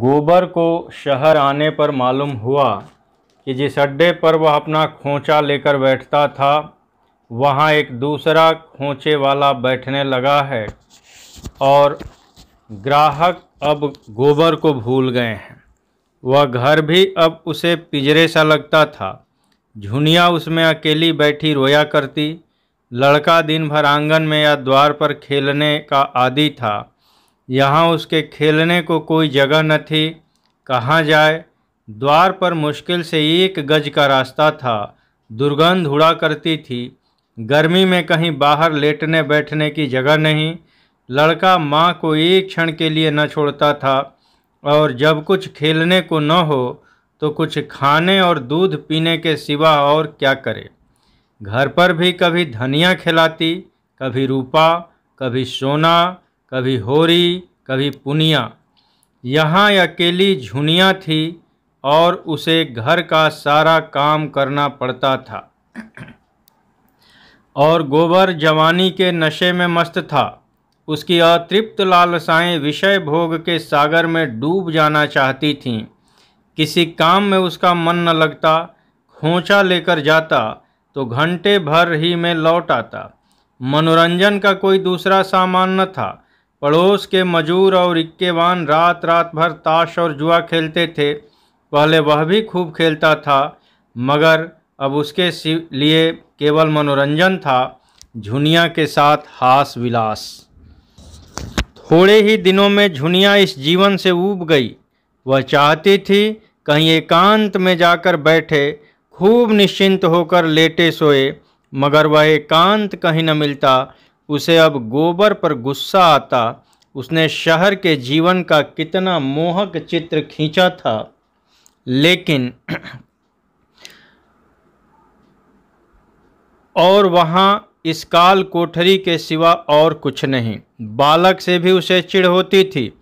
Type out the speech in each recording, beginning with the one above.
गोबर को शहर आने पर मालूम हुआ कि जिस अड्डे पर वह अपना खोंचा लेकर बैठता था वहाँ एक दूसरा खोंचे वाला बैठने लगा है और ग्राहक अब गोबर को भूल गए हैं। वह घर भी अब उसे पिंजरे सा लगता था। झुनिया उसमें अकेली बैठी रोया करती। लड़का दिन भर आंगन में या द्वार पर खेलने का आदी था। यहाँ उसके खेलने को कोई जगह न थी। कहाँ जाए? द्वार पर मुश्किल से 1 गज का रास्ता था। दुर्गंध उड़ा करती थी। गर्मी में कहीं बाहर लेटने बैठने की जगह नहीं। लड़का माँ को एक क्षण के लिए न छोड़ता था और जब कुछ खेलने को न हो तो कुछ खाने और दूध पीने के सिवा और क्या करे। घर पर भी कभी धनिया खिलाती, कभी रूपा, कभी सोना, कभी होरी, कभी पुनिया। यहाँ अकेली झुनिया थी और उसे घर का सारा काम करना पड़ता था। और गोबर जवानी के नशे में मस्त था। उसकी अतृप्त लालसाएं विषय भोग के सागर में डूब जाना चाहती थीं। किसी काम में उसका मन न लगता। खोंचा लेकर जाता तो घंटे भर ही में लौट आता। मनोरंजन का कोई दूसरा सामान न था। पड़ोस के मजूर और इक्केवान रात रात भर ताश और जुआ खेलते थे। पहले वह भी खूब खेलता था, मगर अब उसके लिए केवल मनोरंजन था, झुनिया के साथ हास विलास। थोड़े ही दिनों में झुनिया इस जीवन से ऊब गई। वह चाहती थी कहीं एकांत में जाकर बैठे, खूब निश्चिंत होकर लेटे सोए, मगर वह एकांत कहीं न मिलता। उसे अब गोबर पर गुस्सा आता। उसने शहर के जीवन का कितना मोहक चित्र खींचा था, लेकिन और वहाँ इस काल कोठरी के सिवा और कुछ नहीं। बालक से भी उसे चिढ़ होती थी।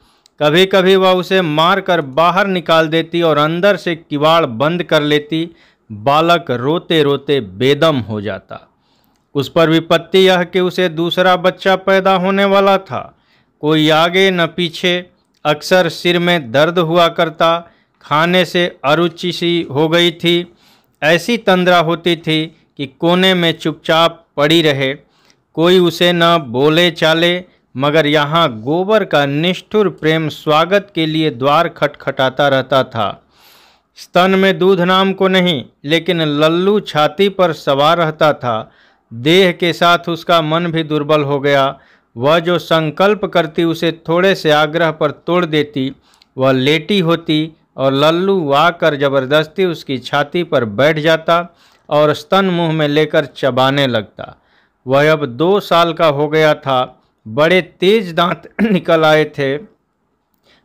कभी कभी वह उसे मारकर बाहर निकाल देती और अंदर से किवाड़ बंद कर लेती। बालक रोते रोते बेदम हो जाता। उस पर विपत्ति यह कि उसे दूसरा बच्चा पैदा होने वाला था। कोई आगे न पीछे। अक्सर सिर में दर्द हुआ करता। खाने से अरुचि सी हो गई थी। ऐसी तंद्रा होती थी कि कोने में चुपचाप पड़ी रहे, कोई उसे न बोले चाले। मगर यहाँ गोबर का निष्ठुर प्रेम स्वागत के लिए द्वार खटखटाता रहता था। स्तन में दूध नाम को नहीं, लेकिन लल्लू छाती पर सवार रहता था। देह के साथ उसका मन भी दुर्बल हो गया। वह जो संकल्प करती उसे थोड़े से आग्रह पर तोड़ देती। वह लेटी होती और लल्लू आकर जबरदस्ती उसकी छाती पर बैठ जाता और स्तन मुंह में लेकर चबाने लगता। वह अब 2 साल का हो गया था। बड़े तेज दांत निकल आए थे।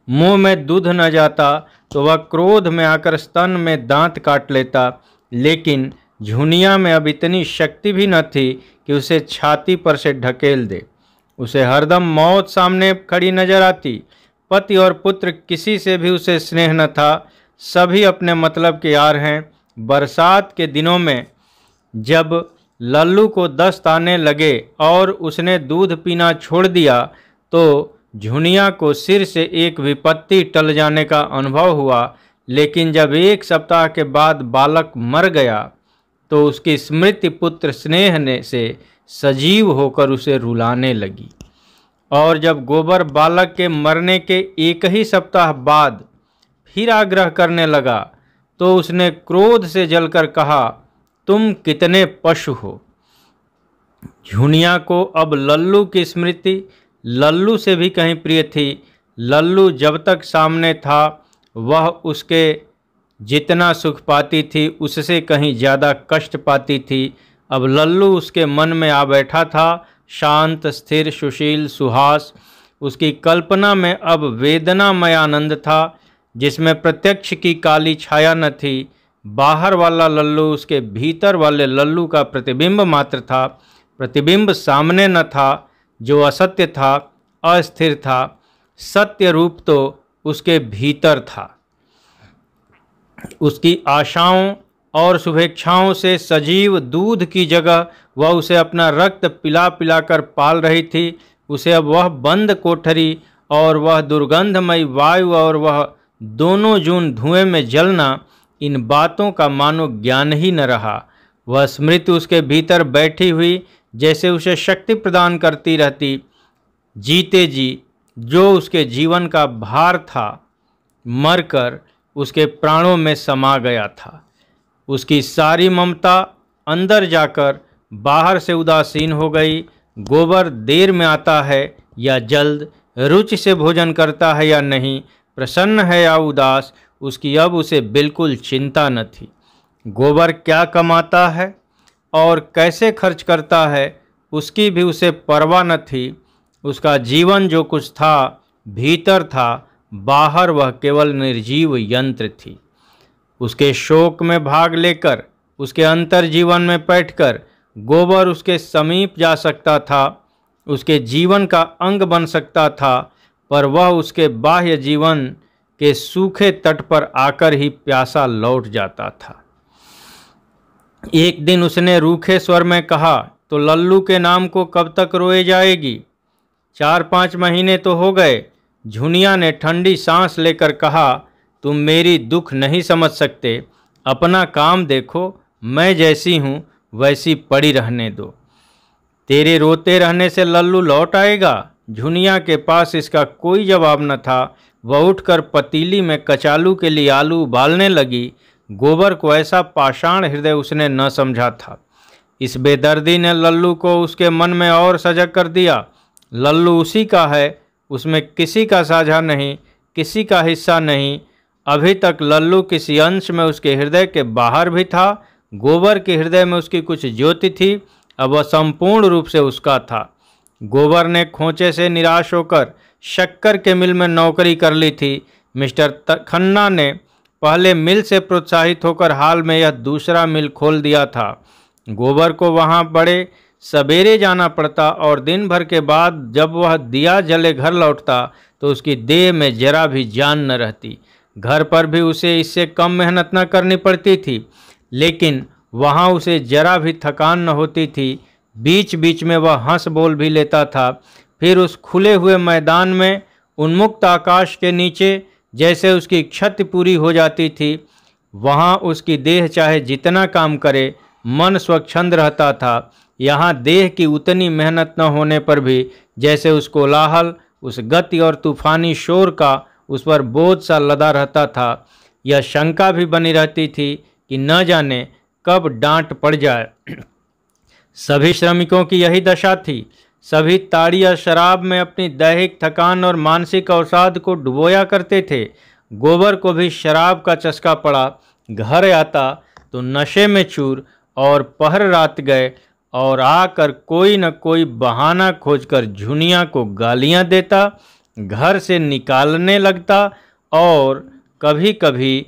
मुंह में दूध न जाता तो वह क्रोध में आकर स्तन में दांत काट लेता, लेकिन झुनिया में अब इतनी शक्ति भी न थी कि उसे छाती पर से ढकेल दे। उसे हरदम मौत सामने खड़ी नजर आती। पति और पुत्र किसी से भी उसे स्नेह न था। सभी अपने मतलब के यार हैं। बरसात के दिनों में जब लल्लू को दस्त आने लगे और उसने दूध पीना छोड़ दिया तो झुनिया को सिर से एक विपत्ति टल जाने का अनुभव हुआ। लेकिन जब 1 सप्ताह के बाद बालक मर गया तो उसकी स्मृति पुत्र स्नेह ने से सजीव होकर उसे रुलाने लगी। और जब गोबर बालक के मरने के 1 ही सप्ताह बाद फिर आग्रह करने लगा तो उसने क्रोध से जलकर कहा, तुम कितने पशु हो। झुनिया को अब लल्लू की स्मृति लल्लू से भी कहीं प्रिय थी। लल्लू जब तक सामने था वह उसके जितना सुख पाती थी उससे कहीं ज़्यादा कष्ट पाती थी। अब लल्लू उसके मन में आ बैठा था, शांत, स्थिर, सुशील, सुहास। उसकी कल्पना में अब वेदनामय आनंद था, जिसमें प्रत्यक्ष की काली छाया न थी। बाहर वाला लल्लू उसके भीतर वाले लल्लू का प्रतिबिंब मात्र था। प्रतिबिंब सामने न था, जो असत्य था, अस्थिर था। सत्य रूप तो उसके भीतर था। उसकी आशाओं और शुभेच्छाओं से सजीव दूध की जगह वह उसे अपना रक्त पिला पिलाकर पाल रही थी। उसे अब वह बंद कोठरी और वह दुर्गंधमयी वायु और वह दोनों जून धुएं में जलना, इन बातों का मानो ज्ञान ही न रहा। वह स्मृति उसके भीतर बैठी हुई जैसे उसे शक्ति प्रदान करती रहती। जीते जी जो उसके जीवन का भार था मरकर उसके प्राणों में समा गया था। उसकी सारी ममता अंदर जाकर बाहर से उदासीन हो गई। गोबर देर में आता है या जल्द, रुचि से भोजन करता है या नहीं, प्रसन्न है या उदास, उसकी अब उसे बिल्कुल चिंता न थी। गोबर क्या कमाता है और कैसे खर्च करता है उसकी भी उसे परवाह न थी। उसका जीवन जो कुछ था भीतर था, बाहर वह केवल निर्जीव यंत्र थी। उसके शोक में भाग लेकर, उसके अंतर जीवन में बैठकर गोबर उसके समीप जा सकता था, उसके जीवन का अंग बन सकता था, पर वह उसके बाह्य जीवन के सूखे तट पर आकर ही प्यासा लौट जाता था। एक दिन उसने रूखे स्वर में कहा, तो लल्लू के नाम को कब तक रोए जाएगी? 4-5 महीने तो हो गए। झुनिया ने ठंडी सांस लेकर कहा, तुम मेरी दुख नहीं समझ सकते, अपना काम देखो, मैं जैसी हूँ वैसी पड़ी रहने दो। तेरे रोते रहने से लल्लू लौट आएगा? झुनिया के पास इसका कोई जवाब न था। वह उठकर पतीली में कचालू के लिए आलू उबालने लगी। गोबर को ऐसा पाषाण हृदय उसने न समझा था। इस बेदर्दी ने लल्लू को उसके मन में और सजग कर दिया। लल्लू उसी का है, उसमें किसी का साझा नहीं, किसी का हिस्सा नहीं। अभी तक लल्लू किसी अंश में उसके हृदय के बाहर भी था। गोबर के हृदय में उसकी कुछ ज्योति थी, अब वह संपूर्ण रूप से उसका था। गोबर ने खोचे से निराश होकर शक्कर के मिल में नौकरी कर ली थी। मिस्टर खन्ना ने पहले मिल से प्रोत्साहित होकर हाल में यह दूसरा मिल खोल दिया था। गोबर को वहाँ बड़े सवेरे जाना पड़ता और दिन भर के बाद जब वह दिया जले घर लौटता तो उसकी देह में जरा भी जान न रहती। घर पर भी उसे इससे कम मेहनत न करनी पड़ती थी, लेकिन वहाँ उसे जरा भी थकान न होती थी। बीच बीच में वह हंस बोल भी लेता था। फिर उस खुले हुए मैदान में उन्मुक्त आकाश के नीचे जैसे उसकी क्षति पूरी हो जाती थी, वहाँ उसकी देह चाहे जितना काम करे मन स्वच्छंद रहता था। यहाँ देह की उतनी मेहनत न होने पर भी जैसे उस कोलाहल, उस गति और तूफानी शोर का उस पर बोझ सा लदा रहता था। यह शंका भी बनी रहती थी कि न जाने कब डांट पड़ जाए। सभी श्रमिकों की यही दशा थी। सभी ताड़ी या शराब में अपनी दैहिक थकान और मानसिक अवसाद को डुबोया करते थे। गोबर को भी शराब का चस्का पड़ा। घर आता तो नशे में चूर और पहर रात गए और आकर कोई न कोई बहाना खोजकर झुनिया को गालियां देता, घर से निकालने लगता और कभी कभी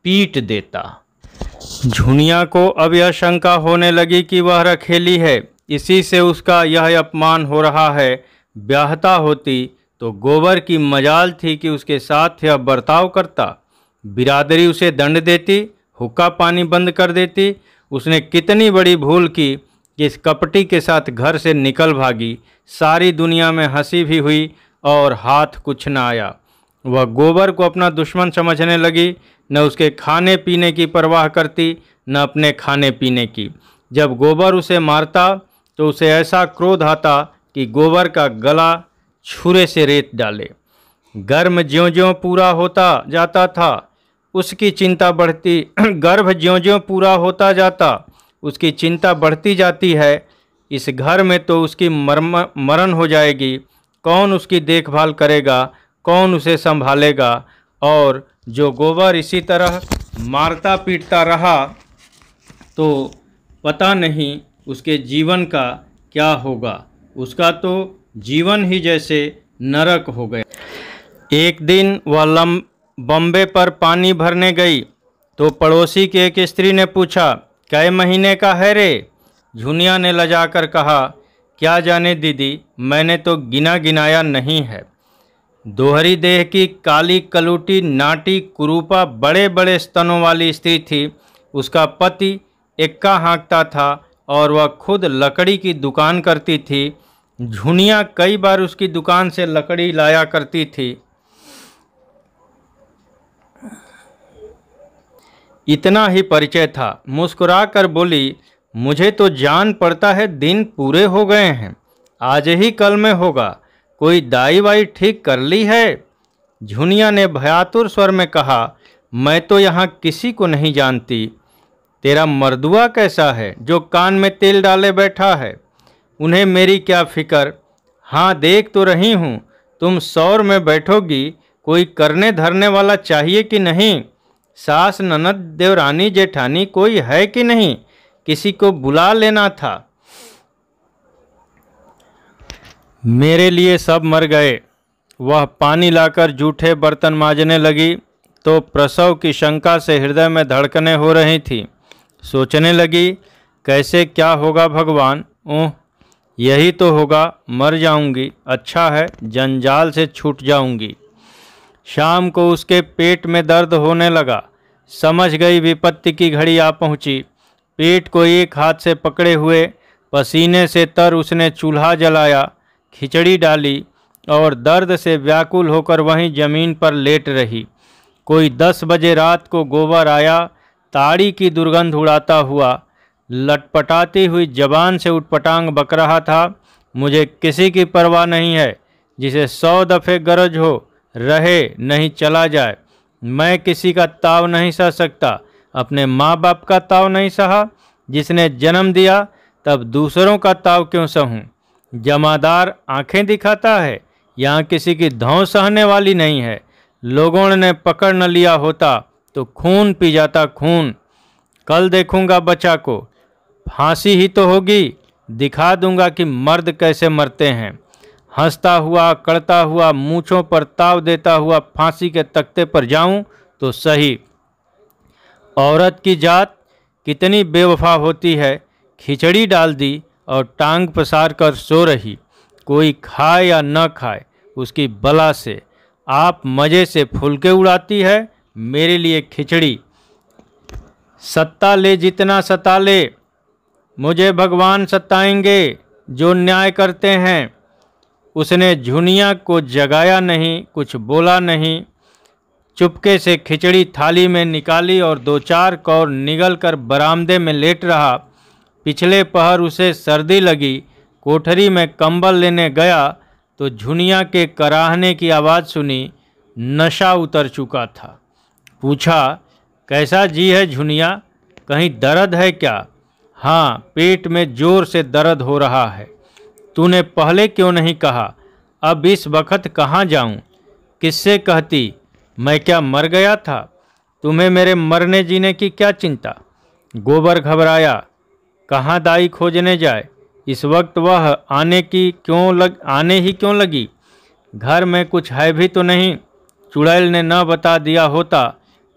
पीट देता। झुनिया को अब यह शंका होने लगी कि वह रखेली है, इसी से उसका यह अपमान हो रहा है। ब्याहता होती तो गोबर की मजाल थी कि उसके साथ यह बर्ताव करता। बिरादरी उसे दंड देती, हुक्का पानी बंद कर देती। उसने कितनी बड़ी भूल की कि इस कपटी के साथ घर से निकल भागी। सारी दुनिया में हंसी भी हुई और हाथ कुछ न आया। वह गोबर को अपना दुश्मन समझने लगी, न उसके खाने पीने की परवाह करती, न अपने खाने पीने की। जब गोबर उसे मारता तो उसे ऐसा क्रोध आता कि गोबर का गला छुरे से रेत डाले। गर्भ ज्यों-ज्यों पूरा होता जाता था उसकी चिंता बढ़ती गर्भ ज्यों-ज्यों पूरा होता जाता उसकी चिंता बढ़ती जाती है। इस घर में तो उसकी मरण हो जाएगी। कौन उसकी देखभाल करेगा, कौन उसे संभालेगा? और जो गोबर इसी तरह मारता पीटता रहा तो पता नहीं उसके जीवन का क्या होगा। उसका तो जीवन ही जैसे नरक हो गया। एक दिन वह बम्बे पर पानी भरने गई तो पड़ोसी की एक स्त्री ने पूछा, कै महीने का है रे? झुनिया ने लजाकर कहा, क्या जाने दीदी, मैंने तो गिना गिनाया नहीं है। दोहरी देह की काली कलूटी नाटी कुरूपा बड़े बड़े स्तनों वाली स्त्री थी। उसका पति एक्का हाँकता था और वह खुद लकड़ी की दुकान करती थी। झुनिया कई बार उसकी दुकान से लकड़ी लाया करती थी। इतना ही परिचय था। मुस्कुराकर बोली, मुझे तो जान पड़ता है दिन पूरे हो गए हैं, आज ही कल में होगा। कोई दाई वाई ठीक कर ली है? झुनिया ने भयातुर स्वर में कहा, मैं तो यहाँ किसी को नहीं जानती। तेरा मर्दुआ कैसा है जो कान में तेल डाले बैठा है? उन्हें मेरी क्या फिक्र। हाँ, देख तो रही हूँ, तुम सौर में बैठोगी। कोई करने धरने वाला चाहिए कि नहीं? सास, ननद, देवरानी, जेठानी कोई है कि नहीं? किसी को बुला लेना था। मेरे लिए सब मर गए। वह पानी लाकर जूठे बर्तन मांजने लगी तो प्रसव की शंका से हृदय में धड़कनें हो रही थी। सोचने लगी, कैसे क्या होगा भगवान। ओह, यही तो होगा, मर जाऊंगी। अच्छा है, जंजाल से छूट जाऊंगी। शाम को उसके पेट में दर्द होने लगा। समझ गई विपत्ति की घड़ी आ पहुंची। पेट को एक हाथ से पकड़े हुए पसीने से तर उसने चूल्हा जलाया, खिचड़ी डाली और दर्द से व्याकुल होकर वहीं जमीन पर लेट रही। कोई 10 बजे रात को गोबर आया, ताड़ी की दुर्गंध उड़ाता हुआ, लटपटाती हुई जबान से उटपटांग बक रहा था। मुझे किसी की परवाह नहीं है, जिसे 100 दफ़े गरज हो रहे नहीं चला जाए। मैं किसी का ताव नहीं सह सकता, अपने माँ बाप का ताव नहीं सहा। जिसने जन्म दिया तब दूसरों का ताव क्यों सहूँ? जमादार आंखें दिखाता है, यहाँ किसी की धौं सहने वाली नहीं है। लोगों ने पकड़ न लिया होता तो खून पी जाता खून। कल देखूंगा बच्चा को, फांसी ही तो होगी। दिखा दूंगा कि मर्द कैसे मरते हैं। हंसता हुआ, कड़ता हुआ, मूँछों पर ताव देता हुआ फांसी के तख्ते पर जाऊं तो सही। औरत की जात कितनी बेवफा होती है। खिचड़ी डाल दी और टांग पसार कर सो रही। कोई खाए या न खाए, उसकी बला से। आप मज़े से फुलके उड़ाती है, मेरे लिए खिचड़ी। सत्ता ले जितना सता ले, मुझे भगवान सताएंगे जो न्याय करते हैं। उसने झुनिया को जगाया नहीं, कुछ बोला नहीं। चुपके से खिचड़ी थाली में निकाली और 2-4 कौर निगल कर बरामदे में लेट रहा। पिछले पहर उसे सर्दी लगी। कोठरी में कंबल लेने गया तो झुनिया के कराहने की आवाज़ सुनी। नशा उतर चुका था। पूछा, कैसा जी है झुनिया, कहीं दर्द है क्या? हाँ, पेट में जोर से दर्द हो रहा है। तूने पहले क्यों नहीं कहा? अब इस वक्त कहाँ जाऊँ? किससे कहती? मैं क्या मर गया था? तुम्हें मेरे मरने जीने की क्या चिंता? गोबर घबराया, कहाँ दाई खोजने जाए? इस वक्त वह आने ही क्यों लगी? घर में कुछ है भी तो नहीं। चुड़ैल ने न बता दिया होता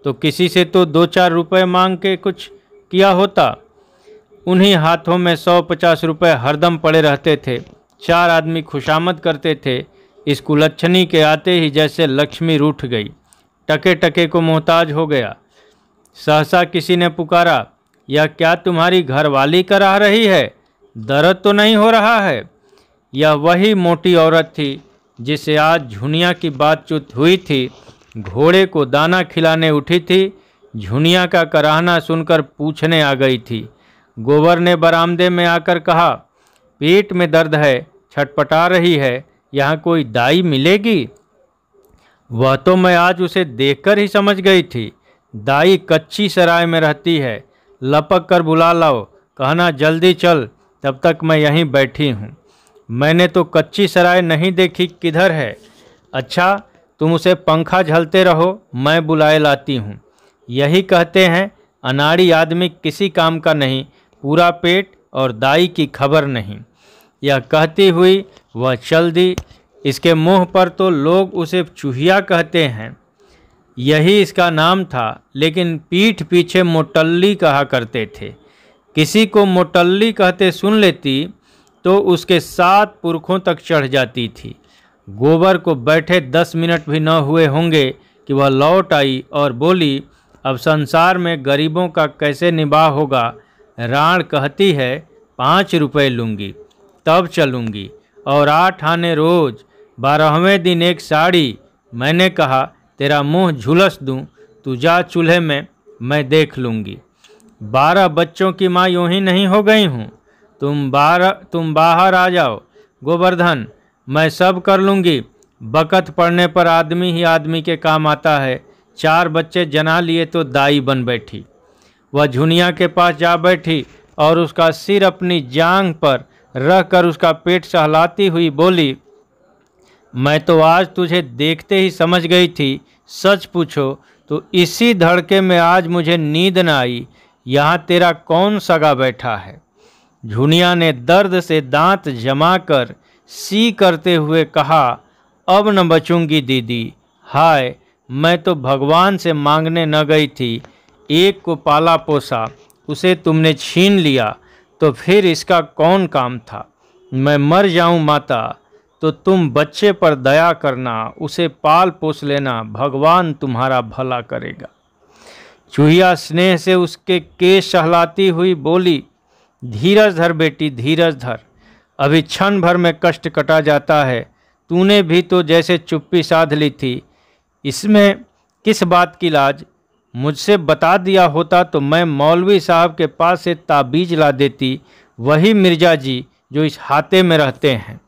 तो किसी से तो 2-4 रुपये मांग के कुछ किया होता। उन्हीं हाथों में 100-50 रुपये हरदम पड़े रहते थे। 4 आदमी खुशामद करते थे। इस कुलच्छनी के आते ही जैसे लक्ष्मी रूठ गई, टके टके को मोहताज हो गया। सहसा किसी ने पुकारा, यह क्या तुम्हारी घरवाली करा रही है? दर्द तो नहीं हो रहा है? यह वही मोटी औरत थी जिसे आज झुनिया की बातचीत हुई थी। घोड़े को दाना खिलाने उठी थी। झुनिया का कराहना सुनकर पूछने आ गई थी। गोबर ने बरामदे में आकर कहा, पेट में दर्द है, छटपटा रही है, यहाँ कोई दाई मिलेगी? वह तो मैं आज उसे देखकर ही समझ गई थी। दाई कच्ची सराय में रहती है। लपक कर बुला लाओ, कहना जल्दी चल, तब तक मैं यहीं बैठी हूँ। मैंने तो कच्ची सराय नहीं देखी, किधर है? अच्छा, तुम उसे पंखा झलते रहो, मैं बुलाए लाती हूँ। यही कहते हैं, अनाड़ी आदमी किसी काम का नहीं, पूरा पेट और दाई की खबर नहीं। यह कहती हुई वह चल दी। इसके मुंह पर तो लोग उसे चूहिया कहते हैं, यही इसका नाम था, लेकिन पीठ पीछे मोटल्ली कहा करते थे। किसी को मोटल्ली कहते सुन लेती तो उसके 7 पुरखों तक चढ़ जाती थी। गोबर को बैठे 10 मिनट भी न हुए होंगे कि वह लौट आई और बोली, अब संसार में गरीबों का कैसे निबाह होगा। राण कहती है 5 रुपये लूँगी, तब चलूँगी, और 8 आने रोज़, 12वें दिन एक साड़ी। मैंने कहा, तेरा मुंह झुलस दूँ, तू जा चूल्हे में, मैं देख लूँगी। 12 बच्चों की माँ यूं ही नहीं हो गई हूँ। तुम बाहर आ जाओ गोवर्धन, मैं सब कर लूँगी। बकत पड़ने पर आदमी ही आदमी के काम आता है। 4 बच्चे जना लिए तो दाई बन बैठी। वह झुनिया के पास जा बैठी और उसका सिर अपनी जांघ पर रख कर उसका पेट सहलाती हुई बोली, मैं तो आज तुझे देखते ही समझ गई थी। सच पूछो तो इसी धड़के में आज मुझे नींद न आई। यहाँ तेरा कौन सगा बैठा है? झुनिया ने दर्द से दांत जमाकर सी करते हुए कहा, अब न बचूंगी दीदी। हाय, मैं तो भगवान से मांगने न गई थी। एक को पाला पोसा, उसे तुमने छीन लिया, तो फिर इसका कौन काम था? मैं मर जाऊं माता तो तुम बच्चे पर दया करना, उसे पाल पोस लेना, भगवान तुम्हारा भला करेगा। चूहिया स्नेह से उसके केश सहलाती हुई बोली, धीरज धर बेटी, धीरज धर, अभी क्षण भर में कष्ट कटा जाता है। तूने भी तो जैसे चुप्पी साध ली थी, इसमें किस बात की लाज? मुझसे बता दिया होता तो मैं मौलवी साहब के पास से ताबीज ला देती, वही मिर्जा जी जो इस हाते में रहते हैं।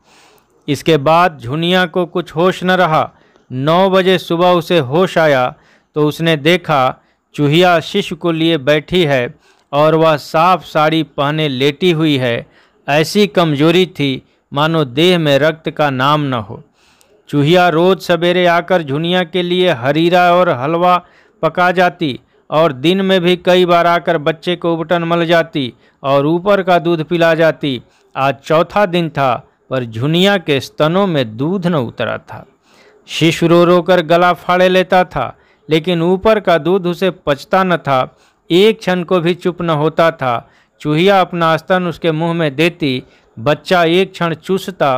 इसके बाद झुनिया को कुछ होश न रहा। 9 बजे सुबह उसे होश आया तो उसने देखा चूहिया शिशु को लिए बैठी है और वह साफ साड़ी पहने लेटी हुई है। ऐसी कमजोरी थी मानो देह में रक्त का नाम न हो। चूहिया रोज सवेरे आकर झुनिया के लिए हरीरा और हलवा पका जाती और दिन में भी कई बार आकर बच्चे को उबटन मल जाती और ऊपर का दूध पिला जाती। आज चौथा दिन था पर झुनिया के स्तनों में दूध न उतरा था। शिशु रो रो कर गला फाड़े लेता था, लेकिन ऊपर का दूध उसे पचता न था। एक क्षण को भी चुप न होता था। चूहिया अपना स्तन उसके मुंह में देती, बच्चा एक क्षण चूसता,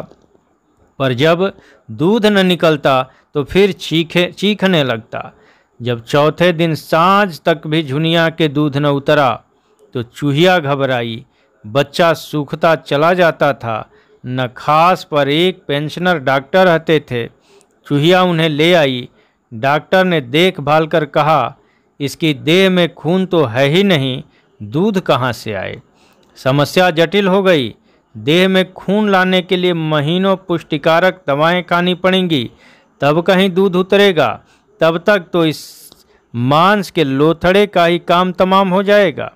पर जब दूध न निकलता तो फिर चीखने लगता। जब चौथे दिन सांझ तक भी झुनिया के दूध न उतरा तो चूहिया घबराई। बच्चा सूखता चला जाता था। न खास पर एक पेंशनर डॉक्टर रहते थे। चूहिया उन्हें ले आई। डॉक्टर ने देखभाल कर कहा, इसकी देह में खून तो है ही नहीं, दूध कहाँ से आए? समस्या जटिल हो गई। देह में खून लाने के लिए महीनों पुष्टिकारक दवाएं खानी पड़ेंगी, तब कहीं दूध उतरेगा। तब तक तो इस मांस के लोथड़े का ही काम तमाम हो जाएगा।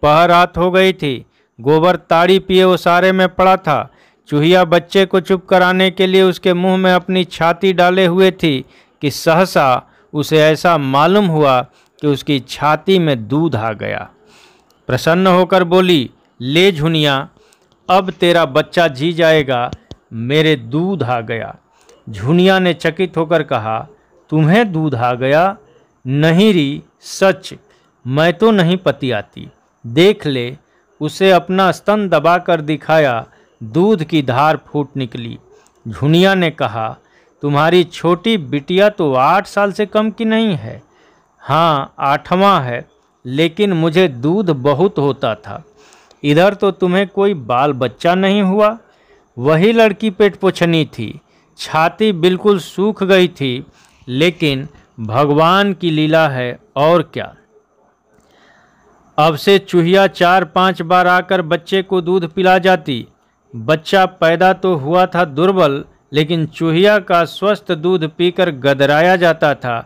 पहर रात हो गई थी। गोबर ताड़ी पिए ओसारे में पड़ा था। चूहिया बच्चे को चुप कराने के लिए उसके मुंह में अपनी छाती डाले हुए थी कि सहसा उसे ऐसा मालूम हुआ कि उसकी छाती में दूध आ गया। प्रसन्न होकर बोली, ले झुनिया, अब तेरा बच्चा जी जाएगा, मेरे दूध आ गया। झुनिया ने चकित होकर कहा, तुम्हें दूध आ गया? नहीं री, सच, मैं तो नहीं पति आती। देख ले। उसे अपना स्तन दबाकर दिखाया। दूध की धार फूट निकली। झुनिया ने कहा, तुम्हारी छोटी बिटिया तो 8 साल से कम की नहीं है। हाँ, 8वां है, लेकिन मुझे दूध बहुत होता था। इधर तो तुम्हें कोई बाल बच्चा नहीं हुआ। वही लड़की पेट पोछनी थी। छाती बिल्कुल सूख गई थी, लेकिन भगवान की लीला है और क्या। अब से चूहिया 4-5 बार आकर बच्चे को दूध पिला जाती। बच्चा पैदा तो हुआ था दुर्बल, लेकिन चूहिया का स्वस्थ दूध पीकर गदराया जाता था।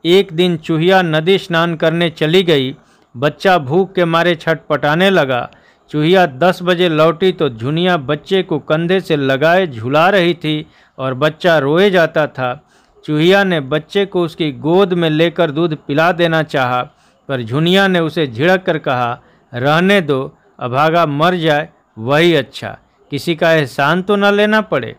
एक दिन चूहिया नदी स्नान करने चली गई। बच्चा भूख के मारे छटपटाने लगा। चूहिया 10 बजे लौटी तो झुनिया बच्चे को कंधे से लगाए झुला रही थी और बच्चा रोए जाता था। चूहिया ने बच्चे को उसकी गोद में लेकर दूध पिला देना चाहा, पर झुनिया ने उसे झिड़क कर कहा, रहने दो, अभागा मर जाए वही अच्छा, किसी का एहसान तो न लेना पड़े।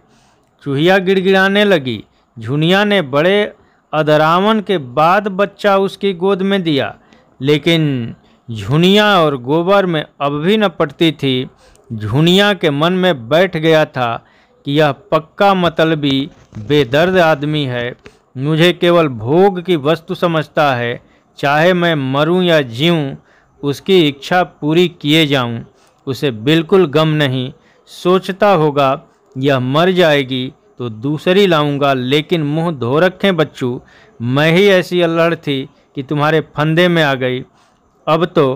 चूहिया गिड़गिड़ाने लगी। झुनिया ने बड़े अदरावन के बाद बच्चा उसकी गोद में दिया, लेकिन झुनिया और गोबर में अब भी न पड़ती थी। झुनिया के मन में बैठ गया था कि यह पक्का मतलबी बेदर्द आदमी है, मुझे केवल भोग की वस्तु समझता है। चाहे मैं मरूं या जीऊं, उसकी इच्छा पूरी किए जाऊं, उसे बिल्कुल गम नहीं। सोचता होगा यह मर जाएगी तो दूसरी लाऊंगा, लेकिन मुंह धो रखें बच्चू, मैं ही ऐसी अल्हड़ थी कि तुम्हारे फंदे में आ गई। अब तो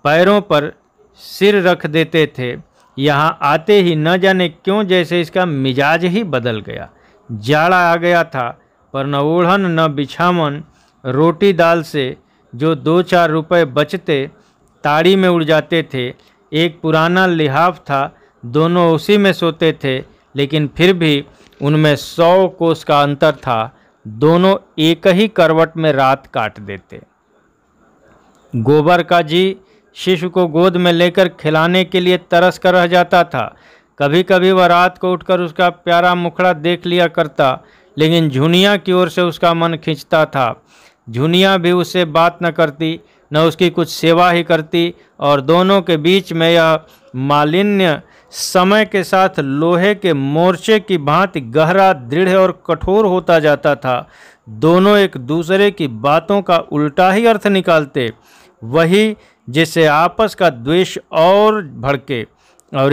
पैरों पर सिर रख देते थे। यहाँ आते ही न जाने क्यों जैसे इसका मिजाज ही बदल गया। जाड़ा आ गया था, पर न ओढ़न न बिछावन। रोटी दाल से जो 2-4 रुपए बचते ताड़ी में उड़ जाते थे। एक पुराना लिहाफ था, दोनों उसी में सोते थे, लेकिन फिर भी उनमें 100 कोस का अंतर था। दोनों एक ही करवट में रात काट देते। गोबर का जी शिशु को गोद में लेकर खिलाने के लिए तरस कर रह जाता था। कभी कभी वह रात को उठकर उसका प्यारा मुखड़ा देख लिया करता, लेकिन झुनिया की ओर से उसका मन खींचता था। झुनिया भी उससे बात न करती, न उसकी कुछ सेवा ही करती, और दोनों के बीच में यह मालिन्य समय के साथ लोहे के मोर्चे की भांति गहरा, दृढ़ और कठोर होता जाता था। दोनों एक दूसरे की बातों का उल्टा ही अर्थ निकालते, वही जिससे आपस का द्वेष और भड़के, और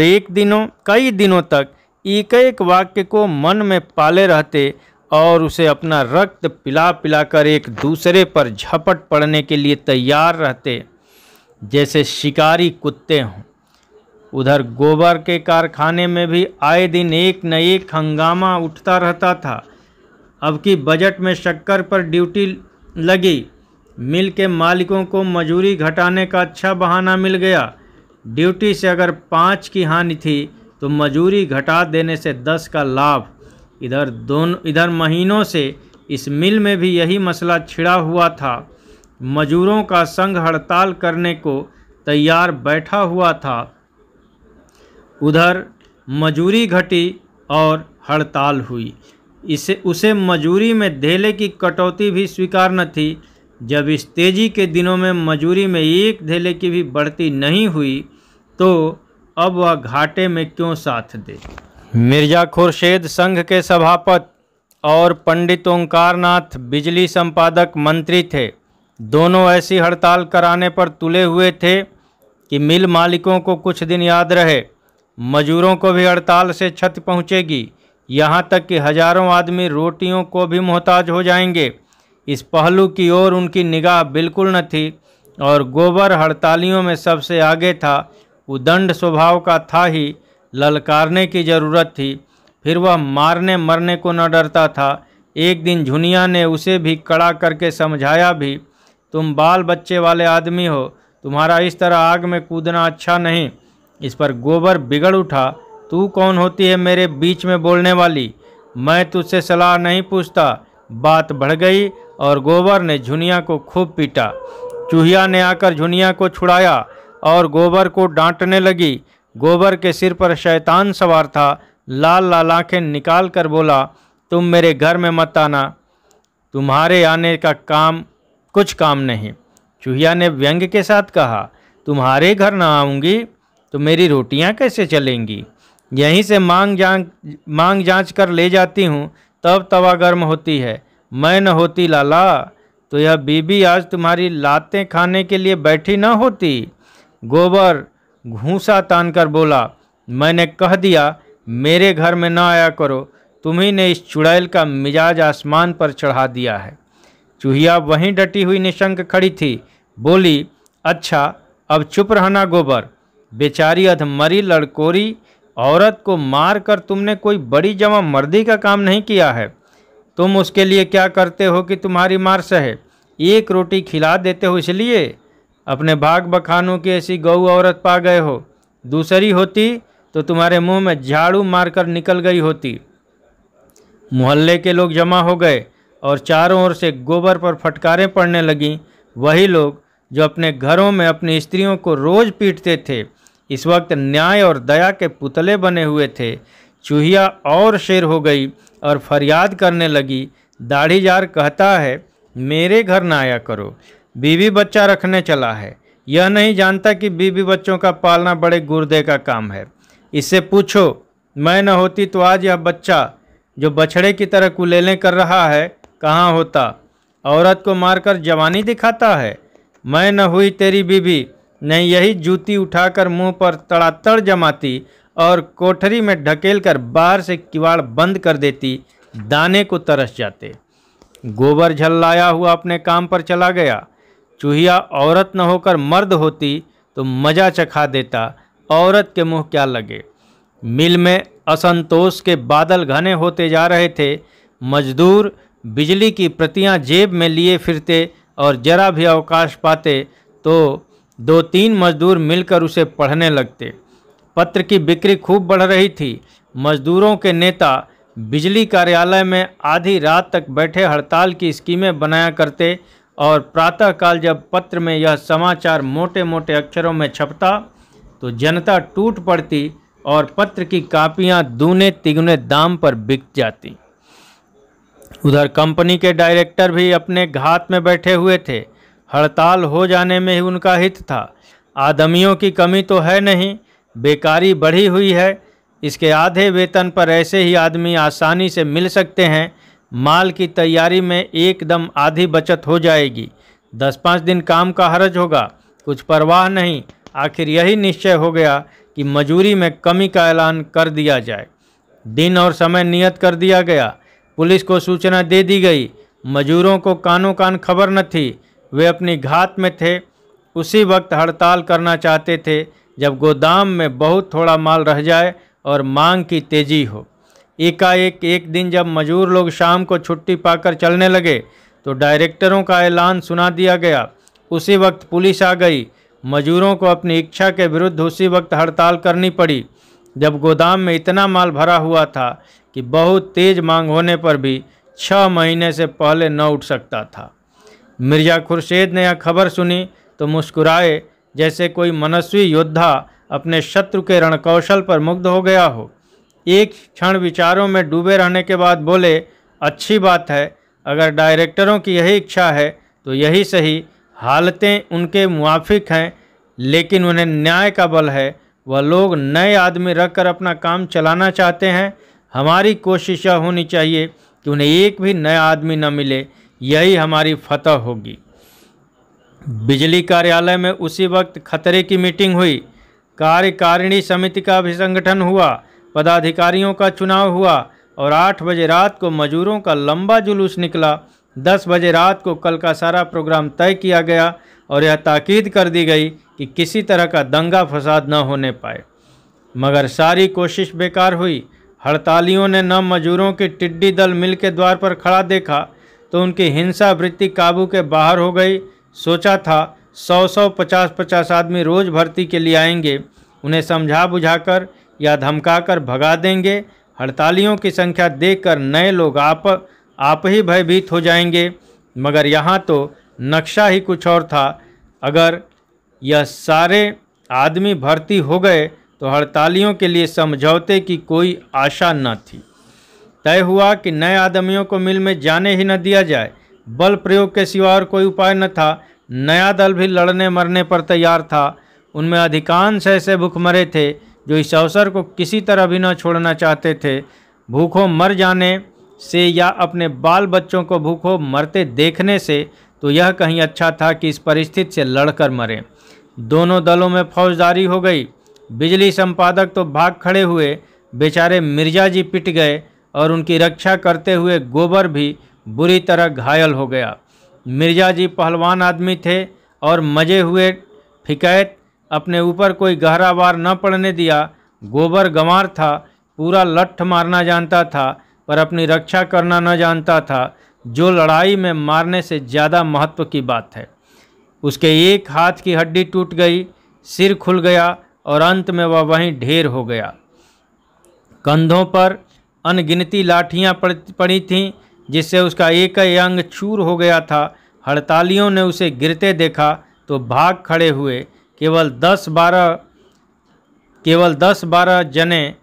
कई दिनों तक एक एक वाक्य को मन में पाले रहते और उसे अपना रक्त पिला पिलाकर एक दूसरे पर झपट पड़ने के लिए तैयार रहते, जैसे शिकारी कुत्ते हों। उधर गोबर के कारखाने में भी आए दिन एक न एक हंगामा उठता रहता था। अब की बजट में शक्कर पर ड्यूटी लगी। मिल के मालिकों को मजूरी घटाने का अच्छा बहाना मिल गया। ड्यूटी से अगर 5 की हानि थी तो मजूरी घटा देने से 10 का लाभ। इधर महीनों से इस मिल में भी यही मसला छिड़ा हुआ था। मजूरों का संघ हड़ताल करने को तैयार बैठा हुआ था। उधर मजूरी घटी और हड़ताल हुई। उसे मजूरी में धेले की कटौती भी स्वीकार न थी। जब इस तेजी के दिनों में मजूरी में 1 धेले की भी बढ़ती नहीं हुई, तो अब वह घाटे में क्यों साथ दे। मिर्जा खुर्शेद संघ के सभापति और पंडित ओंकारनाथ बिजली संपादक मंत्री थे। दोनों ऐसी हड़ताल कराने पर तुले हुए थे कि मिल मालिकों को कुछ दिन याद रहे। मजूरों को भी हड़ताल से क्षति पहुंचेगी, यहाँ तक कि हजारों आदमी रोटियों को भी मोहताज हो जाएंगे। इस पहलू की ओर उनकी निगाह बिल्कुल न थी, और गोबर हड़तालियों में सबसे आगे था। उदंड स्वभाव का था ही, ललकारने की ज़रूरत थी। फिर वह मारने मरने को न डरता था। एक दिन झुनिया ने उसे भी कड़ा करके समझाया भी, तुम बाल बच्चे वाले आदमी हो, तुम्हारा इस तरह आग में कूदना अच्छा नहीं। इस पर गोबर बिगड़ उठा, तू कौन होती है मेरे बीच में बोलने वाली, मैं तुझसे सलाह नहीं पूछता। बात बढ़ गई और गोबर ने झुनिया को खूब पीटा। चूहिया ने आकर झुनिया को छुड़ाया और गोबर को डांटने लगी। गोबर के सिर पर शैतान सवार था। लाल लाल आंखें निकाल कर बोला, तुम मेरे घर में मत आना, तुम्हारे आने का कुछ काम नहीं। चूहिया ने व्यंग के साथ कहा, तुम्हारे घर ना आऊँगी तो मेरी रोटियां कैसे चलेंगी। यहीं से मांग जांच कर ले जाती हूँ, तब तवा गर्म होती है। मैं न होती लाला तो यह बीबी आज तुम्हारी लातें खाने के लिए बैठी न होती। गोबर घूंसा तान कर बोला, मैंने कह दिया मेरे घर में न आया करो, तुम्ही ने इस चुड़ैल का मिजाज आसमान पर चढ़ा दिया है। चूहिया वहीं डटी हुई निशंक खड़ी थी। बोली, अच्छा अब चुप रहना गोबर, बेचारी अधमरी लड़कोरी औरत को मार कर तुमने कोई बड़ी जमा मर्दी का काम नहीं किया है। तुम उसके लिए क्या करते हो कि तुम्हारी मार सहे। 1 रोटी खिला देते हो इसलिए अपने भाग बखानों की ऐसी गऊ औरत पा गए हो। दूसरी होती तो तुम्हारे मुंह में झाड़ू मारकर निकल गई होती। मोहल्ले के लोग जमा हो गए और चारों ओर से गोबर पर फटकारें पड़ने लगीं। वही लोग जो अपने घरों में अपनी स्त्रियों को रोज पीटते थे, इस वक्त न्याय और दया के पुतले बने हुए थे। चूहिया और शेर हो गई और फरियाद करने लगी, दाढ़ीजार कहता है मेरे घर ना आया करो, बीवी बच्चा रखने चला है। यह नहीं जानता कि बीवी बच्चों का पालना बड़े गुर्दे का काम है। इससे पूछो, मैं न होती तो आज यह बच्चा जो बछड़े की तरह कुलेलें कर रहा है कहाँ होता। औरत को मारकर जवानी दिखाता है। मैं न हुई तेरी बीवी, नहीं यही जूती उठाकर मुंह पर तड़ातड़ जमाती और कोठरी में ढकेल कर बाहर से किवाड़ बंद कर देती, दाने को तरस जाते। गोबर झल्लाया हुआ अपने काम पर चला गया। चूहिया औरत न होकर मर्द होती तो मज़ा चखा देता, औरत के मुंह क्या लगे। मिल में असंतोष के बादल घने होते जा रहे थे। मजदूर बिजली की प्रतियां जेब में लिए फिरते और जरा भी अवकाश पाते तो 2-3 मजदूर मिलकर उसे पढ़ने लगते। पत्र की बिक्री खूब बढ़ रही थी। मजदूरों के नेता बिजली कार्यालय में आधी रात तक बैठे हड़ताल की स्कीमें बनाया करते और प्रातःकाल जब पत्र में यह समाचार मोटे मोटे अक्षरों में छपता तो जनता टूट पड़ती और पत्र की कापियां दूने तिगुने दाम पर बिक जाती। उधर कंपनी के डायरेक्टर भी अपने घात में बैठे हुए थे। हड़ताल हो जाने में ही उनका हित था। आदमियों की कमी तो है नहीं, बेकारी बढ़ी हुई है। इसके आधे वेतन पर ऐसे ही आदमी आसानी से मिल सकते हैं। माल की तैयारी में एकदम आधी बचत हो जाएगी। 10-5 दिन काम का हर्ज होगा, कुछ परवाह नहीं। आखिर यही निश्चय हो गया कि मजूरी में कमी का ऐलान कर दिया जाए। दिन और समय नियत कर दिया गया। पुलिस को सूचना दे दी गई। मजूरों को कानों कान खबर न थी। वे अपनी घात में थे। उसी वक्त हड़ताल करना चाहते थे जब गोदाम में बहुत थोड़ा माल रह जाए और मांग की तेजी हो। एकाएक एक दिन जब मजूर लोग शाम को छुट्टी पाकर चलने लगे तो डायरेक्टरों का ऐलान सुना दिया गया। उसी वक्त पुलिस आ गई। मजूरों को अपनी इच्छा के विरुद्ध उसी वक्त हड़ताल करनी पड़ी जब गोदाम में इतना माल भरा हुआ था कि बहुत तेज मांग होने पर भी 6 महीने से पहले न उठ सकता था। मिर्जा खुर्शीद ने यह खबर सुनी तो मुस्कुराए जैसे कोई मनस्वी योद्धा अपने शत्रु के रणकौशल पर मुग्ध हो गया हो। एक क्षण विचारों में डूबे रहने के बाद बोले, अच्छी बात है, अगर डायरेक्टरों की यही इच्छा है तो यही सही। हालतें उनके मुआफिक हैं, लेकिन उन्हें न्याय का बल है। वह लोग नए आदमी रखकर अपना काम चलाना चाहते हैं। हमारी कोशिश यह होनी चाहिए कि उन्हें एक भी नया आदमी न मिले। यही हमारी फतह होगी। बिजली कार्यालय में उसी वक्त खतरे की मीटिंग हुई। कार्यकारिणी समिति का भी संगठन हुआ। पदाधिकारियों का चुनाव हुआ और 8 बजे रात को मजूरों का लंबा जुलूस निकला। 10 बजे रात को कल का सारा प्रोग्राम तय किया गया और यह ताकीद कर दी गई कि किसी तरह का दंगा फसाद न होने पाए। मगर सारी कोशिश बेकार हुई। हड़तालियों ने न मजूरों की टिड्डी दल मिल के द्वार पर खड़ा देखा तो उनकी हिंसा वृत्ति काबू के बाहर हो गई। सोचा था 100-100, 50-50 आदमी रोज भर्ती के लिए आएंगे, उन्हें समझा बुझाकर या धमकाकर भगा देंगे। हड़तालियों की संख्या देखकर नए लोग आप ही भयभीत हो जाएंगे। मगर यहाँ तो नक्शा ही कुछ और था। अगर यह सारे आदमी भर्ती हो गए तो हड़तालियों के लिए समझौते की कोई आशा न थी। तय हुआ कि नए आदमियों को मिल में जाने ही न दिया जाए। बल प्रयोग के सिवा और कोई उपाय न था। नया दल भी लड़ने मरने पर तैयार था। उनमें अधिकांश ऐसे भूखमरे थे जो इस अवसर को किसी तरह भी न छोड़ना चाहते थे। भूखों मर जाने से या अपने बाल बच्चों को भूखों मरते देखने से तो यह कहीं अच्छा था कि इस परिस्थिति से लड़कर मरें। दोनों दलों में फौजदारी हो गई। बिजली संपादक तो भाग खड़े हुए। बेचारे मिर्जा जी पिट गए और उनकी रक्षा करते हुए गोबर भी बुरी तरह घायल हो गया। मिर्जा जी पहलवान आदमी थे और मजे हुए फिकैत अपने ऊपर कोई गहरा वार न पड़ने दिया। गोबर गंवार था, पूरा लट्ठ मारना जानता था पर अपनी रक्षा करना न जानता था, जो लड़ाई में मारने से ज़्यादा महत्व की बात है। उसके एक हाथ की हड्डी टूट गई, सिर खुल गया और अंत में वह वहीं ढेर हो गया। कंधों पर अनगिनती लाठियां पड़ी थीं जिससे उसका एक अंग चूर हो गया था। हड़तालियों ने उसे गिरते देखा तो भाग खड़े हुए। केवल 10-12 जने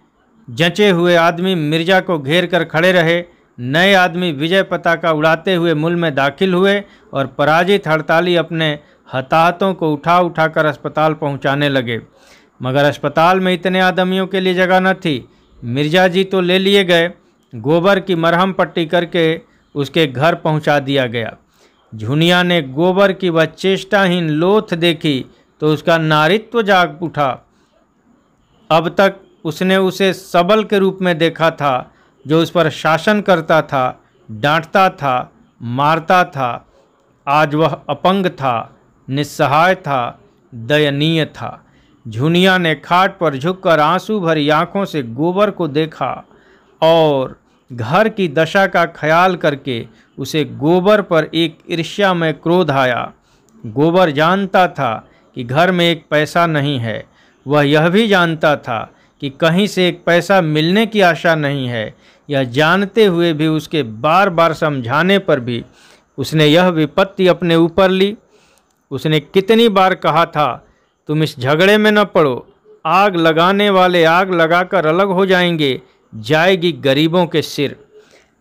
जंचे हुए आदमी मिर्जा को घेर कर खड़े रहे। नए आदमी विजय पताका उड़ाते हुए मुल में दाखिल हुए और पराजित हड़ताली अपने हताहतों को उठा उठाकर अस्पताल पहुंचाने लगे। मगर अस्पताल में इतने आदमियों के लिए जगह न थी। मिर्जा जी तो ले लिए गए। गोबर की मरहम पट्टी करके उसके घर पहुंचा दिया गया। झुनिया ने गोबर की वह चेष्टाहीन लोथ देखी तो उसका नारित्व जाग उठा। अब तक उसने उसे सबल के रूप में देखा था, जो उस पर शासन करता था, डांटता था, मारता था। आज वह अपंग था, निस्सहाय था, दयनीय था। झुनिया ने खाट पर झुककर आंसू भरी आंखों से गोबर को देखा और घर की दशा का ख्याल करके उसे गोबर पर एक ईर्ष्यामय क्रोध आया। गोबर जानता था कि घर में एक पैसा नहीं है। वह यह भी जानता था कि कहीं से एक पैसा मिलने की आशा नहीं है। यह जानते हुए भी उसके बार बार समझाने पर भी उसने यह विपत्ति अपने ऊपर ली। उसने कितनी बार कहा था, तुम इस झगड़े में न पड़ो, आग लगाने वाले आग लगाकर अलग हो जाएंगे, जाएगी गरीबों के सिर।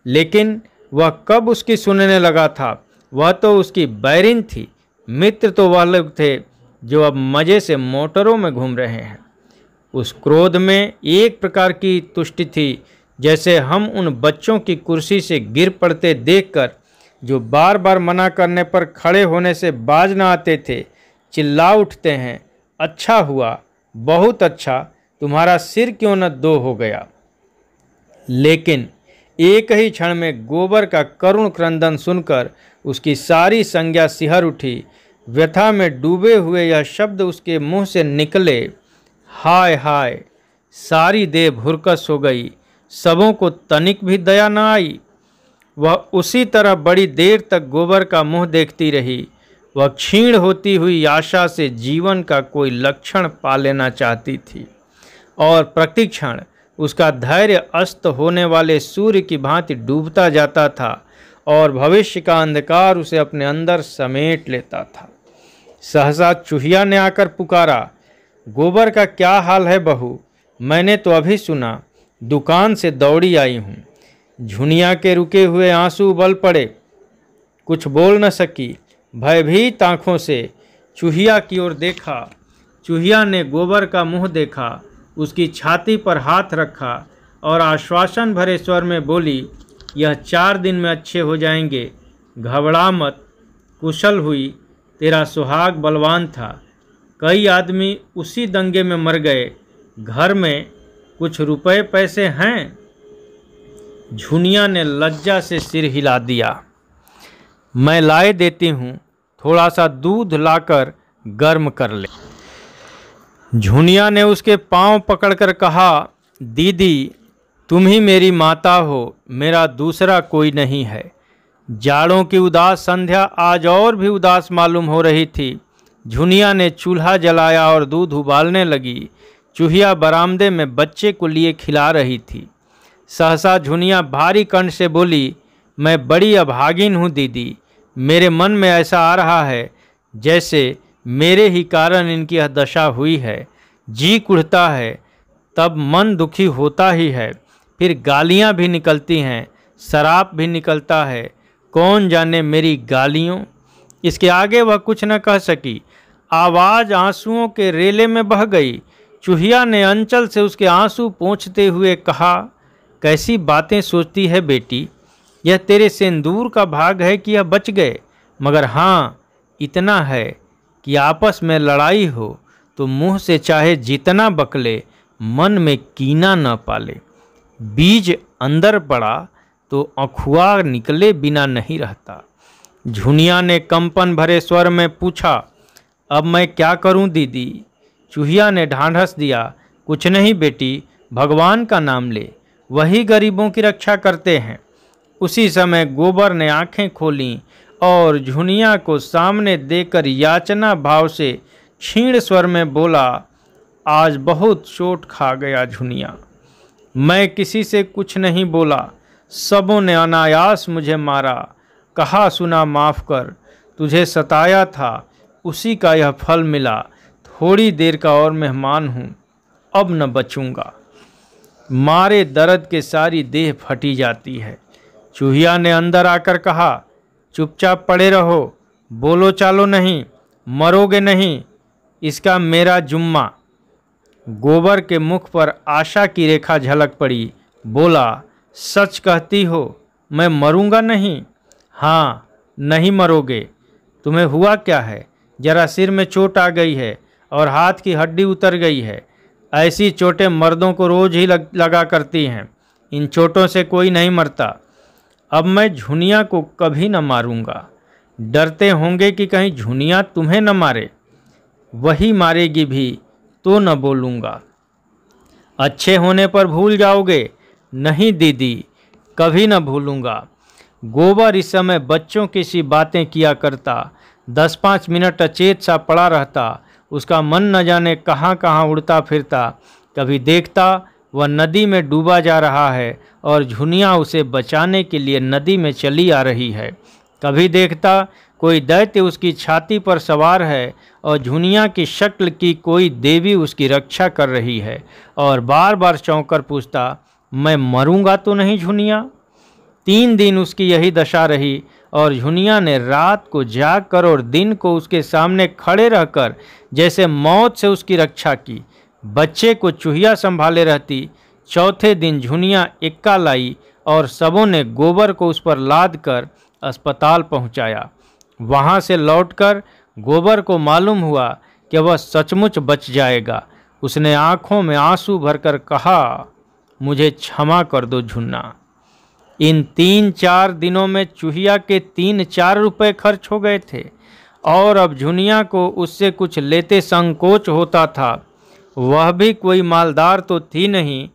लेकिन वह कब उसकी सुनने लगा था? वह तो उसकी बैरिन थी। मित्र तो वह लोग थे जो अब मज़े से मोटरों में घूम रहे हैं। उस क्रोध में एक प्रकार की तुष्टि थी, जैसे हम उन बच्चों की कुर्सी से गिर पड़ते देखकर जो बार बार मना करने पर खड़े होने से बाज न आते थे, चिल्ला उठते हैं, अच्छा हुआ, बहुत अच्छा, तुम्हारा सिर क्यों न दो हो गया। लेकिन एक ही क्षण में गोबर का करुण क्रंदन सुनकर उसकी सारी संज्ञा सिहर उठी। व्यथा में डूबे हुए यह शब्द उसके मुंह से निकले, हाय हाय। सारी देह भुरकस हो गई। सबों को तनिक भी दया न आई। वह उसी तरह बड़ी देर तक गोबर का मुंह देखती रही। वह क्षीण होती हुई आशा से जीवन का कोई लक्षण पा लेना चाहती थी और प्रतिक्षण उसका धैर्य अस्त होने वाले सूर्य की भांति डूबता जाता था और भविष्य का अंधकार उसे अपने अंदर समेट लेता था। सहसा चूहिया ने आकर पुकारा, गोबर का क्या हाल है बहू? मैंने तो अभी सुना, दुकान से दौड़ी आई हूँ। झुनिया के रुके हुए आंसू उबल पड़े। कुछ बोल न सकी। भयभीत आँखों से चूहिया की ओर देखा। चूहिया ने गोबर का मुंह देखा, उसकी छाती पर हाथ रखा और आश्वासन भरे स्वर में बोली, यह 4 दिन में अच्छे हो जाएंगे, घबरा मत। कुशल हुई, तेरा सुहाग बलवान था। कई आदमी उसी दंगे में मर गए। घर में कुछ रुपए पैसे हैं? झुनिया ने लज्जा से सिर हिला दिया। मैं लाए देती हूँ, थोड़ा सा दूध लाकर गर्म कर ले। झुनिया ने उसके पांव पकड़कर कहा, दीदी तुम ही मेरी माता हो, मेरा दूसरा कोई नहीं है। जाड़ों की उदास संध्या आज और भी उदास मालूम हो रही थी। झुनिया ने चूल्हा जलाया और दूध उबालने लगी। चूहिया बरामदे में बच्चे को लिए खिला रही थी। सहसा झुनिया भारी कंठ से बोली, मैं बड़ी अभागिन हूँ दीदी। मेरे मन में ऐसा आ रहा है जैसे मेरे ही कारण इनकी यह दशा हुई है। जी कुढ़ता है, तब मन दुखी होता ही है, फिर गालियाँ भी निकलती हैं, शराब भी निकलता है। कौन जाने मेरी गालियों। इसके आगे वह कुछ न कह सकी। आवाज़ आंसुओं के रेले में बह गई। चूहिया ने अंचल से उसके आंसू पोंछते हुए कहा, कैसी बातें सोचती है बेटी। यह तेरे सिंदूर का भाग है कि यह बच गए। मगर हाँ, इतना है कि आपस में लड़ाई हो तो मुंह से चाहे जितना बकले, मन में कीना न पाले। बीज अंदर पड़ा तो अखुआ निकले बिना नहीं रहता। झुनिया ने कंपन भरे स्वर में पूछा, अब मैं क्या करूं दीदी? चूहिया ने ढांढस दिया, कुछ नहीं बेटी, भगवान का नाम ले, वही गरीबों की रक्षा करते हैं। उसी समय गोबर ने आंखें खोलीं और झुनिया को सामने देखकर याचना भाव से क्षीण स्वर में बोला, आज बहुत चोट खा गया झुनिया। मैं किसी से कुछ नहीं बोला, सबों ने अनायास मुझे मारा। कहा सुना माफ़ कर, तुझे सताया था, उसी का यह फल मिला। थोड़ी देर का और मेहमान हूँ, अब न बचूंगा। मारे दर्द के सारी देह फटी जाती है। चूहिया ने अंदर आकर कहा, चुपचाप पड़े रहो, बोलो चालो नहीं, मरोगे नहीं, इसका मेरा जुम्मा। गोबर के मुख पर आशा की रेखा झलक पड़ी। बोला, सच कहती हो, मैं मरूंगा नहीं? हाँ, नहीं मरोगे। तुम्हें हुआ क्या है? जरा सिर में चोट आ गई है और हाथ की हड्डी उतर गई है। ऐसी चोटें मर्दों को रोज ही लगा करती हैं। इन चोटों से कोई नहीं मरता। अब मैं झुनिया को कभी न मारूंगा। डरते होंगे कि कहीं झुनिया तुम्हें न मारे। वही मारेगी भी तो न बोलूँगा। अच्छे होने पर भूल जाओगे? नहीं दीदी, कभी न भूलूँगा। गोबर इस समय बच्चों की सी बातें किया करता। 10-5 मिनट अचेत सा पड़ा रहता। उसका मन न जाने कहाँ कहाँ उड़ता फिरता। कभी देखता वह नदी में डूबा जा रहा है और झुनिया उसे बचाने के लिए नदी में चली आ रही है। कभी देखता कोई दैत्य उसकी छाती पर सवार है और झुनिया की शक्ल की कोई देवी उसकी रक्षा कर रही है, और बार बार चौंक कर पूछता, मैं मरूंगा तो नहीं झुनिया? 3 दिन उसकी यही दशा रही और झुनिया ने रात को जाग कर और दिन को उसके सामने खड़े रहकर जैसे मौत से उसकी रक्षा की। बच्चे को चूहिया संभाले रहती। चौथे दिन झुनिया एक्का लाई और सबों ने गोबर को उस पर लाद कर अस्पताल पहुंचाया। वहां से लौटकर गोबर को मालूम हुआ कि वह सचमुच बच जाएगा। उसने आंखों में आंसू भरकर कहा, मुझे क्षमा कर दो झुन्ना। इन 3-4 दिनों में चूहिया के 3-4 रुपए खर्च हो गए थे और अब झुनिया को उससे कुछ लेते संकोच होता था। वह भी कोई मालदार तो थी नहीं।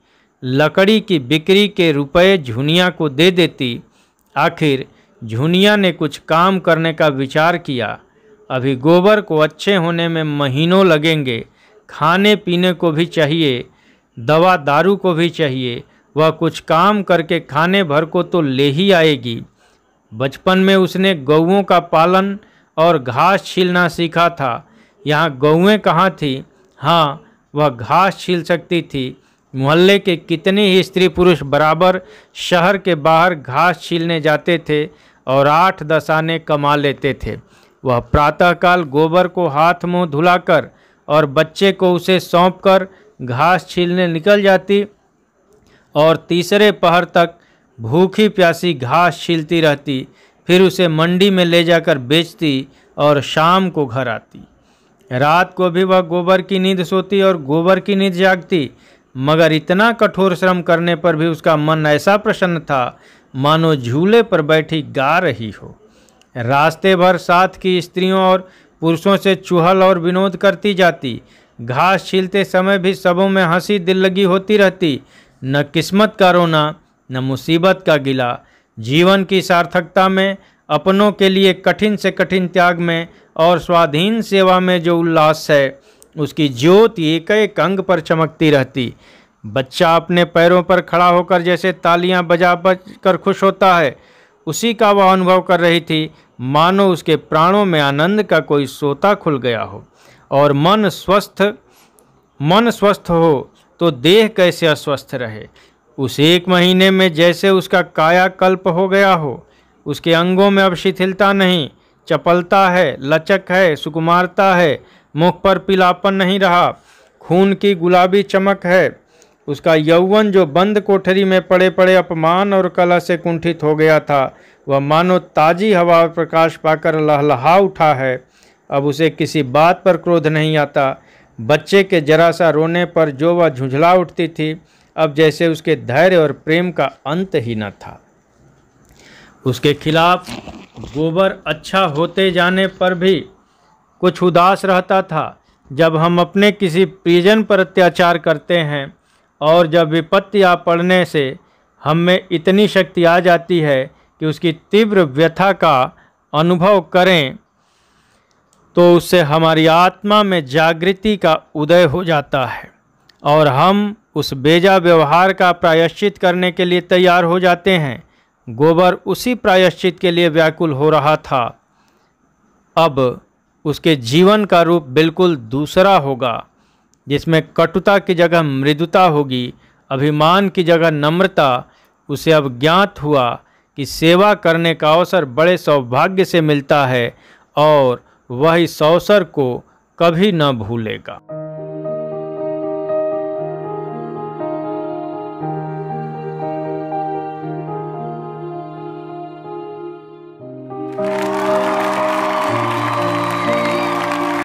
लकड़ी की बिक्री के रुपए झुनिया को दे देती। आखिर झुनिया ने कुछ काम करने का विचार किया। अभी गोबर को अच्छे होने में महीनों लगेंगे। खाने पीने को भी चाहिए, दवा दारू को भी चाहिए। वह कुछ काम करके खाने भर को तो ले ही आएगी। बचपन में उसने गौओं का पालन और घास छीलना सीखा था। यहाँ गौएं कहाँ थी? हाँ, वह घास छील सकती थी। मोहल्ले के कितने ही स्त्री पुरुष बराबर शहर के बाहर घास छीलने जाते थे और 8-10 आने कमा लेते थे। वह प्रातःकाल गोबर को हाथ मुंह धुलाकर और बच्चे को उसे सौंपकर घास छीलने निकल जाती और तीसरे पहर तक भूखी प्यासी घास छीलती रहती। फिर उसे मंडी में ले जाकर बेचती और शाम को घर आती। रात को भी वह गोबर की नींद सोती और गोबर की नींद जागती, मगर इतना कठोर श्रम करने पर भी उसका मन ऐसा प्रसन्न था मानो झूले पर बैठी गा रही हो। रास्ते भर साथ की स्त्रियों और पुरुषों से चुहल और विनोद करती जाती। घास छीलते समय भी सबों में हंसी दिल लगी होती रहती। न किस्मत का रोना, न मुसीबत का गिला। जीवन की सार्थकता में, अपनों के लिए कठिन से कठिन त्याग में और स्वाधीन सेवा में जो उल्लास है, उसकी ज्योति एक एक अंग पर चमकती रहती। बच्चा अपने पैरों पर खड़ा होकर जैसे तालियां बजा कर खुश होता है, उसी का वह अनुभव कर रही थी, मानो उसके प्राणों में आनंद का कोई सोता खुल गया हो। और मन स्वस्थ हो तो देह कैसे अस्वस्थ रहे। उस 1 महीने में जैसे उसका कायाकल्प हो गया हो। उसके अंगों में अब शिथिलता नहीं, चपलता है, लचक है, सुकुमारता है। मुख पर पीलापन नहीं रहा, खून की गुलाबी चमक है। उसका यौवन जो बंद कोठरी में पड़े पड़े अपमान और कलह से कुंठित हो गया था, वह मानो ताजी हवा और प्रकाश पाकर लहलहा उठा है। अब उसे किसी बात पर क्रोध नहीं आता। बच्चे के जरा सा रोने पर जो वह झुंझला उठती थी, अब जैसे उसके धैर्य और प्रेम का अंत ही न था। उसके खिलाफ गोबर अच्छा होते जाने पर भी कुछ उदास रहता था। जब हम अपने किसी परिजन पर अत्याचार करते हैं और जब विपत्ति आ पड़ने से हम में इतनी शक्ति आ जाती है कि उसकी तीव्र व्यथा का अनुभव करें, तो उससे हमारी आत्मा में जागृति का उदय हो जाता है और हम उस बेजा व्यवहार का प्रायश्चित करने के लिए तैयार हो जाते हैं। गोबर उसी प्रायश्चित के लिए व्याकुल हो रहा था। अब उसके जीवन का रूप बिल्कुल दूसरा होगा, जिसमें कटुता की जगह मृदुता होगी, अभिमान की जगह नम्रता। उसे अब ज्ञात हुआ कि सेवा करने का अवसर बड़े सौभाग्य से मिलता है और वह इस अवसर को कभी न भूलेगा।